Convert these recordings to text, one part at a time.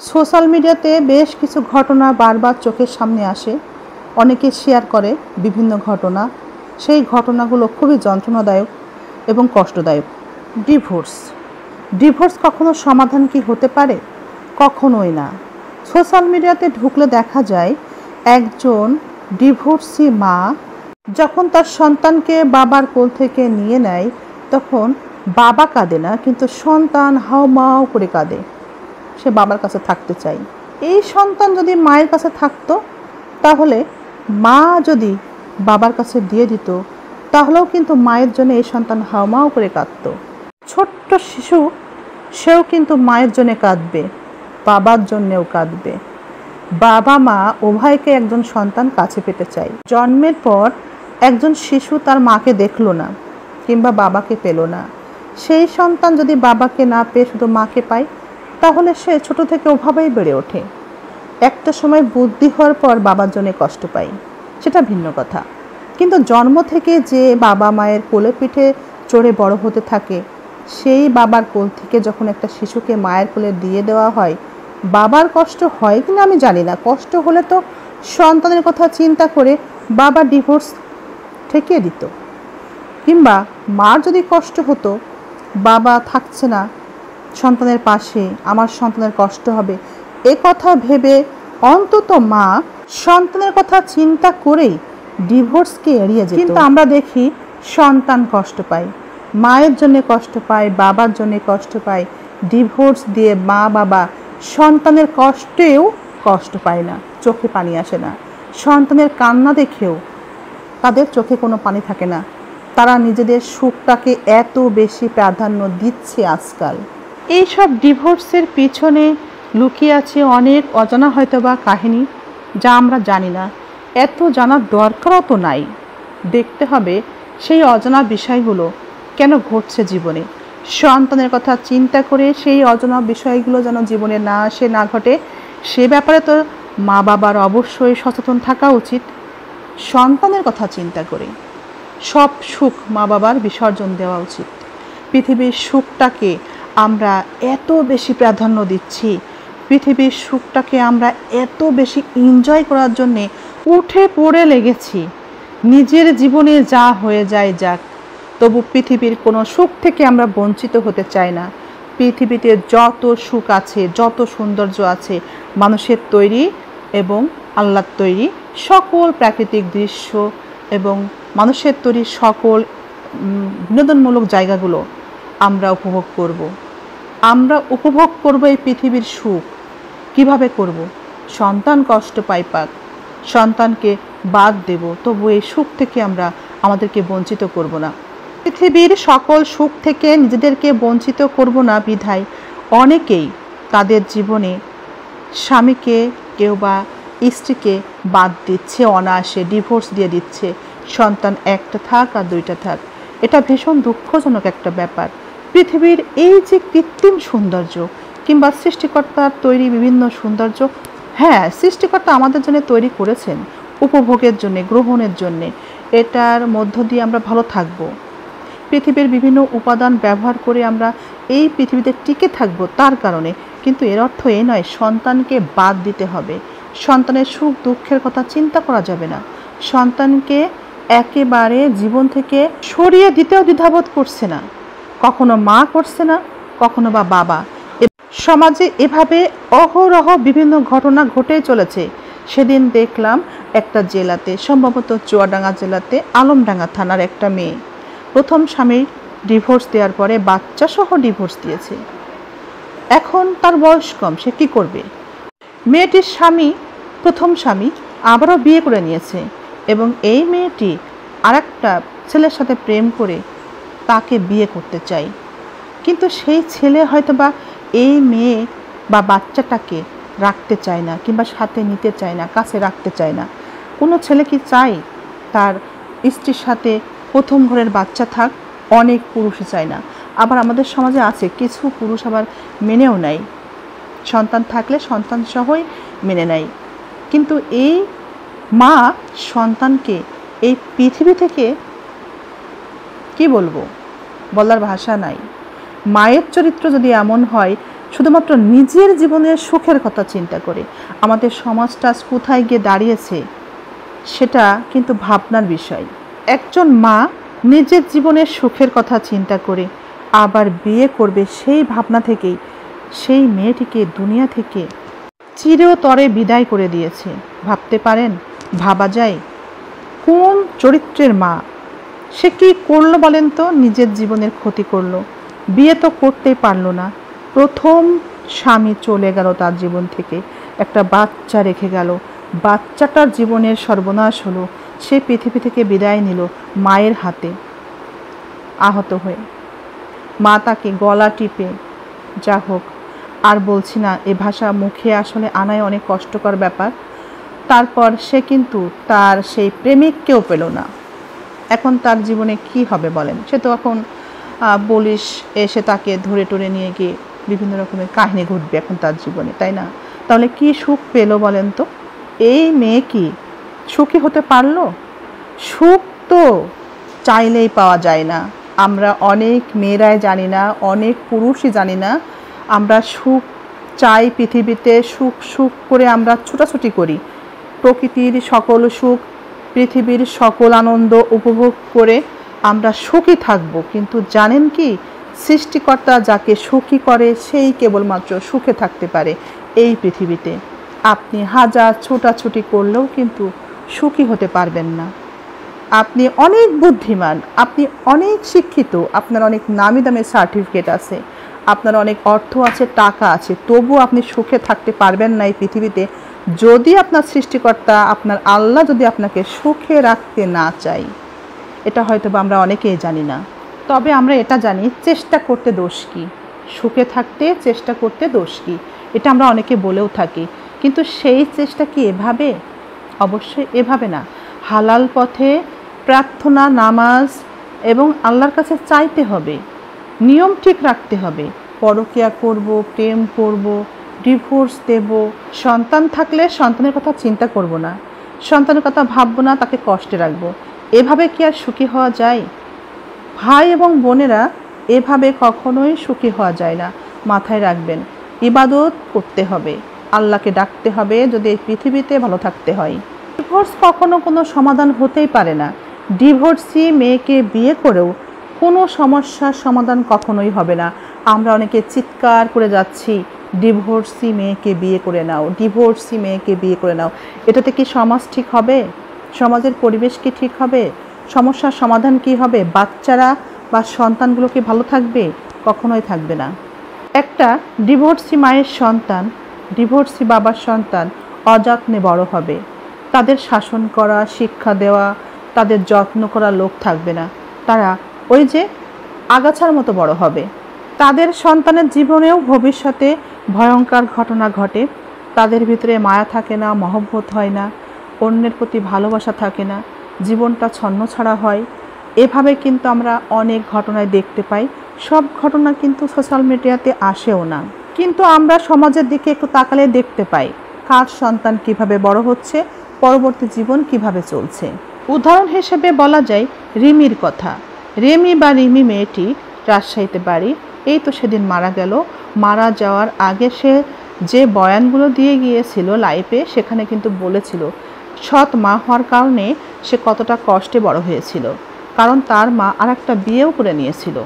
Social মিডিয়াতে বেশ কিছু ঘটনা বারবার চোখের সামনে আসে। অনেকে শেয়ার করে বিভিন্ন ঘটনা। সেই ঘটনাগুলো খুবই যন্ত্রণাদায়ক এবং কষ্টদায়ক। ডিভোর্স কখনো সমাধান কি হতে পারে? কখনোই না। সোশ্যাল মিডিয়াতে ঢুকলে দেখা যায় একজন ডিভোর্সি মা যখন তার সন্তানকে বাবার কোল থেকে নিয়ে নেয়, তখন বাবা কাঁদে না, কিন্তু সন্তান হাউমাউ করে কাঁদে। সে বাবার কাছে থাকতে চায়। এই সন্তান যদি মায়ের কাছে থাকতো, তাহলে মা যদি বাবার কাছে দিয়ে দিত, তাহলেও কিন্তু মায়ের জন্য এই সন্তান হাউমাউ করে কাঁদত। ছোট্ট শিশু, সেও কিন্তু মায়ের জন্য কাঁদবে, বাবার জন্যেও কাঁদবে। বাবা মা উভয়কে একজন সন্তান কাছে পেতে চায়। জন্মের পর একজন শিশু তার মাকে দেখলো না কিংবা বাবাকে পেল না। সেই সন্তান যদি বাবাকে না পেয়ে শুধু মাকে পায়, তাহলে সে ছোট থেকে ওভাবেই বেড়ে ওঠে। একটা সময় বুদ্ধি হওয়ার পর বাবার জন্য কষ্ট পায়, সেটা ভিন্ন কথা। কিন্তু জন্ম থেকে যে বাবা মায়ের কোলে পিঠে চড়ে বড় হতে থাকে, সেই বাবার কোল থেকে যখন একটা শিশুকে মায়ের কোলে দিয়ে দেওয়া হয়, বাবার কষ্ট হয় কিনা আমি জানি না। কষ্ট হলে তো সন্তানের কথা চিন্তা করে বাবা ডিভোর্স ঠেকিয়ে দিত। কিংবা মার যদি কষ্ট হতো, বাবা থাকছে না সন্তানের পাশে, আমার সন্তানের কষ্ট হবে, এ কথা ভেবে অন্তত মা সন্তানের কথা চিন্তা করেই ডিভোর্সকে এড়িয়ে যেত। কিন্তু আমরা দেখি সন্তান কষ্ট পায়, মায়ের জন্য কষ্ট পায়, বাবার জন্য কষ্ট পায়। ডিভোর্স দিয়ে মা বাবা সন্তানের কষ্টেও কষ্ট পায় না, চোখে পানি আসে না। সন্তানের কান্না দেখেও তাদের চোখে কোনো পানি থাকে না। তারা নিজেদের সুখটাকে এত বেশি প্রাধান্য দিচ্ছে আজকাল। এইসব ডিভোর্সের পিছনে লুকিয়ে আছে অনেক অজানা হয়তোবা কাহিনী, যা আমরা জানি না। এত জানার দরকারও তো নাই। দেখতে হবে সেই অজানা বিষয়গুলো কেন ঘটছে জীবনে। সন্তানের কথা চিন্তা করে সেই অজানা বিষয়গুলো যেন জীবনে না আসে, না ঘটে, সে ব্যাপারে তো মা বাবার অবশ্যই সচেতন থাকা উচিত। সন্তানের কথা চিন্তা করে সব সুখ মা বাবার বিসর্জন দেওয়া উচিত। পৃথিবীর সুখটাকে আমরা এত বেশি প্রাধান্য দিচ্ছি, পৃথিবীর সুখটাকে আমরা এত বেশি এনজয় করার জন্যে উঠে পড়ে লেগেছি। নিজের জীবনে যা হয়ে যায় যাক, তবু পৃথিবীর কোনো সুখ থেকে আমরা বঞ্চিত হতে চাই না। পৃথিবীতে যত সুখ আছে, যত সৌন্দর্য আছে, মানুষের তৈরি এবং আল্লাহর তৈরি সকল প্রাকৃতিক দৃশ্য এবং মানুষের তৈরি সকল বিনোদনমূলক জায়গাগুলো আমরা উপভোগ করব। আমরা উপভোগ করব এই পৃথিবীর সুখ। কিভাবে করব? সন্তান কষ্ট পাই পাক, সন্তানকে বাদ দেব, তবু এই সুখ থেকে আমরা আমাদেরকে বঞ্চিত করব না। পৃথিবীর সকল সুখ থেকে নিজেদেরকে বঞ্চিত করব না বিধায় অনেকেই তাদের জীবনে স্বামীকে কেউ বা স্ত্রীকে বাদ দিচ্ছে, অনায়াসে ডিভোর্স দিয়ে দিচ্ছে। সন্তান একটা থাক আর দুইটা থাক, এটা ভীষণ দুঃখজনক একটা ব্যাপার। পৃথিবীর এই যে কৃত্রিম সৌন্দর্য কিংবা সৃষ্টিকর্তার তৈরি বিভিন্ন সৌন্দর্য, হ্যাঁ, সৃষ্টিকর্তা আমাদের জন্য তৈরি করেছেন উপভোগের জন্যে, গ্রহণের জন্যে। এটার মধ্য দিয়ে আমরা ভালো থাকব। পৃথিবীর বিভিন্ন উপাদান ব্যবহার করে আমরা এই পৃথিবীতে টিকে থাকব তার কারণে। কিন্তু এর অর্থ এই নয় সন্তানকে বাদ দিতে হবে। সন্তানের সুখ দুঃখের কথা চিন্তা করা যাবে না। সন্তানকে একেবারে জীবন থেকে সরিয়ে দিতেও দ্বিধাবোধ করছে না, কখনো মা করছে না, কখনো বা বাবা। সমাজে এভাবে অহরহ বিভিন্ন ঘটনা ঘটে চলেছে। সেদিন দেখলাম একটা জেলাতে, সম্ভবত চুয়াডাঙ্গা জেলাতে আলমডাঙ্গা থানার একটা মেয়ে প্রথম স্বামীর ডিভোর্স দেওয়ার পরে বাচ্চা সহ ডিভোর্স দিয়েছে। এখন তার বয়স কম, সে কী করবে? মেয়েটির স্বামী, প্রথম স্বামী, আবারও বিয়ে করে নিয়েছে এবং এই মেয়েটি আরেকটা ছেলের সাথে প্রেম করে তাকে বিয়ে করতে চায়। কিন্তু সেই ছেলে হয়তোবা এই মেয়ে বা বাচ্চাটাকে রাখতে চায় না কিংবা সাথে নিতে চায় না, কাছে রাখতে চায় না। কোনো ছেলে কি চায় তার স্ত্রীর সাথে প্রথম ঘরের বাচ্চা থাক? অনেক পুরুষই চায় না। আবার আমাদের সমাজে আছে কিছু পুরুষ আবার মেনেও নেয়, সন্তান থাকলে সন্তান সহই মেনে নেয়। কিন্তু এই মা সন্তানকে এই পৃথিবী থেকে, কি বলবো, বলার ভাষা নাই। মায়ের চরিত্র যদি এমন হয়, শুধুমাত্র নিজের জীবনের সুখের কথা চিন্তা করে। আমাদের সমাজটা কোথায় গিয়ে দাঁড়িয়েছে সেটা কিন্তু ভাবনার বিষয়। একজন মা নিজের জীবনের সুখের কথা চিন্তা করে আবার বিয়ে করবে সেই ভাবনা থেকেই সেই মেয়েটিকে দুনিয়া থেকে চিরতরে বিদায় করে দিয়েছে। ভাবতে পারেন, ভাবা যায় কোন চরিত্রের মা? সে কি করলো বলেন তো? নিজের জীবনের ক্ষতি করলো, বিয়ে তো করতেই পারলো না। প্রথম স্বামী চলে গেল তার জীবন থেকে, একটা বাচ্চা রেখে গেল, বাচ্চাটার জীবনের সর্বনাশ হলো। সে পৃথিবী থেকে বিদায় নিল মায়ের হাতে আহত হয়ে। মা তাকে গলা টিপে, যা হোক আর বলছি না, এ ভাষা মুখে আসলে আনাই অনেক কষ্টকর ব্যাপার। তারপর সে কিন্তু তার সেই প্রেমিককেও পেল না। এখন তার জীবনে কি হবে বলেন? সে তো এখন পুলিশ এসে তাকে ধরে টরে নিয়ে গিয়ে বিভিন্ন রকমের কাহিনী ঘটবে এখন তার জীবনে, তাই না? তাহলে কি সুখ পেল বলেন তো? এই মেয়ে কি সুখী হতে পারলো? সুখ তো চাইলেই পাওয়া যায় না। আমরা অনেক মেয়েরাই জানি না, অনেক পুরুষই জানি না আমরা সুখ চাই পৃথিবীতে। সুখ সুখ করে আমরা ছুটাছুটি করি, প্রকৃতির সকল সুখ, পৃথিবীর সকল আনন্দ উপভোগ করে আমরা সুখী থাকব। কিন্তু জানেন কি, সৃষ্টিকর্তা যাকে সুখী করে সেই কেবলমাত্র সুখে থাকতে পারে এই পৃথিবীতে। আপনি হাজার ছোটাছুটি করলেও কিন্তু সুখী হতে পারবেন না। আপনি অনেক বুদ্ধিমান, আপনি অনেক শিক্ষিত, আপনার অনেক নামি দামি সার্টিফিকেট আছে, আপনার অনেক অর্থ আছে, টাকা আছে, তবুও আপনি সুখে থাকতে পারবেন না এই পৃথিবীতে যদি আপনার সৃষ্টিকর্তা, আপনার আল্লাহ যদি আপনাকে সুখে রাখতে না চাই। এটা হয়তো আমরা অনেকেই জানি না। তবে আমরা এটা জানি, চেষ্টা করতে দোষ কি? সুখে থাকতে চেষ্টা করতে দোষ কি? এটা আমরা অনেকে বলেও থাকি, কিন্তু সেই চেষ্টা কি এভাবে? অবশ্যই এভাবে না। হালাল পথে প্রার্থনা, নামাজ এবং আল্লাহর কাছে চাইতে হবে, নিয়ম ঠিক রাখতে হবে। পরকিয়া করব, প্রেম করব, ডিভোর্স দেব, সন্তান থাকলে সন্তানের কথা চিন্তা করব না, সন্তানের কথা ভাববো না, তাকে কষ্টে রাখবো। এভাবে কি আর সুখী হওয়া যায়? ভাই এবং বোনেরা, এভাবে কখনোই সুখী হওয়া যায় না। মাথায় রাখবেন, ইবাদত করতে হবে, আল্লাহকে ডাকতে হবে যদি এই পৃথিবীতে ভালো থাকতে হয়। ডিভোর্স কখনো কোনো সমাধান হতেই পারে না। ডিভোর্সি মেয়েকে বিয়ে করেও কোনো সমস্যার সমাধান কখনোই হবে না। আমরা অনেকে চিৎকার করে যাচ্ছি, ডিভোর্সি মেয়েকে বিয়ে করে নাও, ডিভোর্সি মেয়েকে বিয়ে করে নাও। এটাতে কি সমাজ ঠিক হবে? সমাজের পরিবেশ কি ঠিক হবে? সমস্যার সমাধান কি হবে? বাচ্চারা বা সন্তানগুলো কি ভালো থাকবে? কখনোই থাকবে না। একটা ডিভোর্সি মায়ের সন্তান, ডিভোর্সি বাবার সন্তান অযত্নে বড় হবে। তাদের শাসন করা, শিক্ষা দেওয়া, তাদের যত্ন করা লোক থাকবে না। তারা ওই যে আগাছার মতো বড় হবে। তাদের সন্তানের জীবনেও ভবিষ্যতে ভয়ঙ্কর ঘটনা ঘটে। তাদের ভিতরে মায়া থাকে না, মহব্বত হয় না, অন্যের প্রতি ভালোবাসা থাকে না, জীবনটা ছন্নছাড়া হয়। এভাবে কিন্তু আমরা অনেক ঘটনায় দেখতে পাই। সব ঘটনা কিন্তু সোশ্যাল মিডিয়াতে আসেও না, কিন্তু আমরা সমাজের দিকে একটু তাকালে দেখতে পাই কার সন্তান কিভাবে বড় হচ্ছে, পরবর্তী জীবন কিভাবে চলছে। উদাহরণ হিসেবে বলা যায় রিমির কথা। রিমি বা রিমি মেয়েটি রাজশাহীতে বাড়ি, এই তো সেদিন মারা গেল। মারা যাওয়ার আগে সে যে বয়ানগুলো দিয়ে গিয়েছিল লাইফে, সেখানে কিন্তু বলেছিল সৎ মা হওয়ার কারণে সে কতটা কষ্টে বড় হয়েছিল, কারণ তার মা আর একটা বিয়েও করে নিয়েছিল।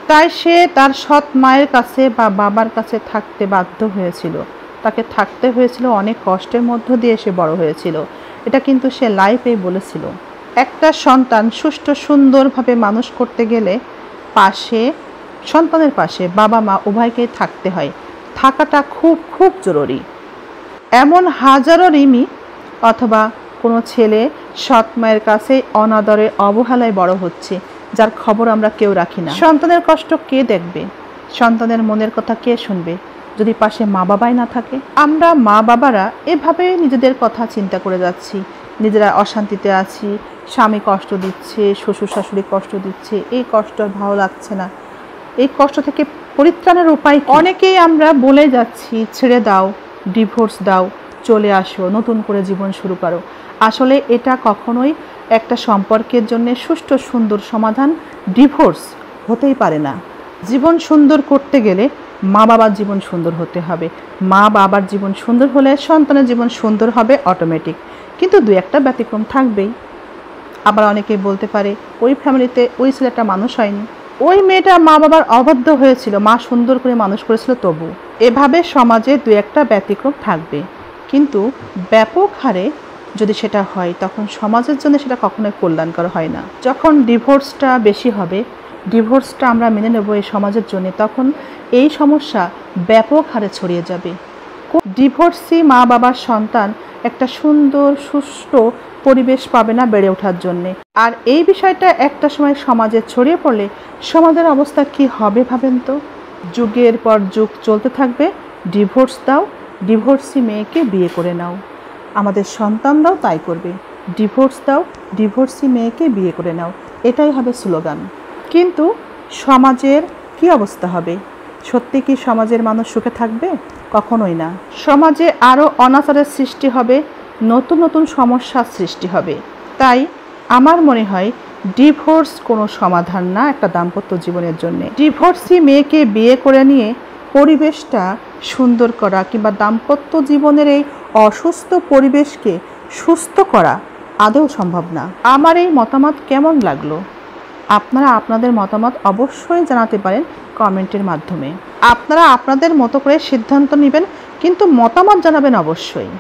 তাই সে তার সৎ মায়ের কাছে বা বাবার কাছে থাকতে বাধ্য হয়েছিল, তাকে থাকতে হয়েছিল, অনেক কষ্টের মধ্য দিয়ে সে বড় হয়েছিল। এটা কিন্তু সে লাইফেই বলেছিল। একটা সন্তান সুষ্ঠু সুন্দরভাবে মানুষ করতে গেলে পাশে, সন্তানের পাশে বাবা মা উভয়কেই থাকতে হয়। থাকাটা খুব খুব জরুরি। এমন হাজারো রিমি অথবা কোনো ছেলে সৎ মায়ের কাছে অনাদরে অবহেলায় বড় হচ্ছে, যার খবর আমরা কেউ রাখি না। সন্তানের কষ্ট কে দেখবে? সন্তানের মনের কথা কে শুনবে যদি পাশে মা বাবাই না থাকে? আমরা মা বাবারা এভাবে নিজেদের কথা চিন্তা করে যাচ্ছি, নিজেরা অশান্তিতে আছি, স্বামী কষ্ট দিচ্ছে, শ্বশুর শাশুড়ি কষ্ট দিচ্ছে, এই কষ্ট আর ভালো লাগছে না। এই কষ্ট থেকে পরিত্রাণের উপায় অনেকেই আমরা বলে যাচ্ছি, ছেড়ে দাও, ডিভোর্স দাও, চলে আসো, নতুন করে জীবন শুরু করো। আসলে এটা কখনোই একটা সম্পর্কের জন্য সুষ্ঠু সুন্দর সমাধান ডিভোর্স হতেই পারে না। জীবন সুন্দর করতে গেলে মা বাবার জীবন সুন্দর হতে হবে। মা বাবার জীবন সুন্দর হলে সন্তানের জীবন সুন্দর হবে অটোমেটিক। কিন্তু দু একটা ব্যতিক্রম থাকবেই। আবার অনেকেই বলতে পারে ওই ফ্যামিলিতে ওই ছেলেটা মানুষ হয়নি, ওই মেয়েটা মা বাবার অবাধ্য হয়েছিল, মা সুন্দর করে মানুষ করেছিল তবু। এভাবে সমাজে দু একটা ব্যতিক্রম থাকবে, কিন্তু ব্যাপক হারে যদি সেটা হয় তখন সমাজের জন্য সেটা কখনোই কল্যাণকর হয় না। যখন ডিভোর্সটা বেশি হবে, ডিভোর্সটা আমরা মেনে নেব এই সমাজের জন্য, তখন এই সমস্যা ব্যাপক হারে ছড়িয়ে যাবে। ডিভোর্সি মা বাবার সন্তান একটা সুন্দর সুষ্ঠু পরিবেশ পাবে না বেড়ে ওঠার জন্যে। আর এই বিষয়টা একটা সময় সমাজে ছড়িয়ে পড়লে সমাজের অবস্থা কি হবে ভাবেন তো। যুগের পর যুগ চলতে থাকবে, ডিভোর্স দাও, ডিভোর্সি মেয়েকে বিয়ে করে নাও। আমাদের সন্তানরাও তাই করবে, ডিভোর্স দাও, ডিভোর্সি মেয়েকে বিয়ে করে নাও, এটাই হবে স্লোগান। কিন্তু সমাজের কি অবস্থা হবে? সত্যি কি সমাজের মানুষ সুখে থাকবে? কখনোই না। সমাজে আরও অনাচারের সৃষ্টি হবে, নতুন নতুন সমস্যার সৃষ্টি হবে। তাই আমার মনে হয় ডিভোর্স কোনো সমাধান না একটা দাম্পত্য জীবনের জন্য। ডিভোর্সি মেয়েকে বিয়ে করে নিয়ে পরিবেশটা সুন্দর করা কিংবা দাম্পত্য জীবনের এই অসুস্থ পরিবেশকে সুস্থ করা আদৌ সম্ভব না। আমার এই মতামত কেমন লাগলো? আপনারা আপনাদের মতামত অবশ্যই জানাতে পারেন কমেন্টের মাধ্যমে। আপনারা আপনাদের মতো করে সিদ্ধান্ত নেবেন, কিন্তু মতামত জানাবেন অবশ্যই।